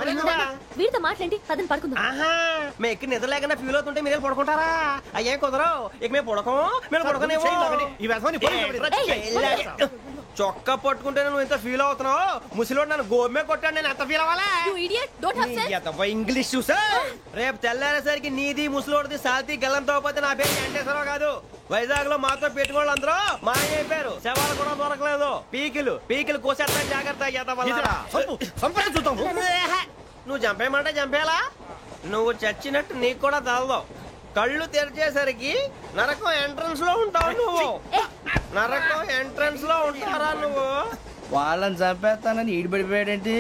వీరితో మాట్లాడి పదని పడుకుందాం. ఆహా, మేము ఎక్కడ నిద్ర లేకుండా ఫీల్ అవుతుంటే మీరు పడుకుంటారా? అయ్యే కుదరవు. ఇక మేము పడకం, మేము పడకనేమో. చొక్కా పట్టుకుంటే నువ్వు ఎంత ఫీల్ అవుతున్నావు? ముసలివాడు నన్ను గోమే కొట్టాడు, నేను ఎంత ఫీల్ అవ్వాలా? ఇంగ్లీష్ చూసా. రేపు తెల్లారేసరికి నీది ముసలివాడిది సాల్తీ గల్లంతో పోతే నా పేరు వెంకటేశ్వరరావు కాదు. వైజాగ్ లో మాతో పెట్టుకోళ్ళు అందరూ మాయైపోయారు. శవాలు కూడా దొరకలేదు. పీకిలు కోసేస్తా జాగ్రత్త. నువ్వు చంపేయమంటే చంపేలా? నువ్వు చచ్చినట్టు నీకు కూడా తగదు. కళ్ళు తెరిచేసరికి నరకం ఎంట్రన్స్ లో ఉంటావు నువ్వు. నరకం ఎంట్రన్స్ లో ఉంటారా నువ్వు? వాళ్ళని చంపేస్తానని ఈడిపడిపోయాడేంటి?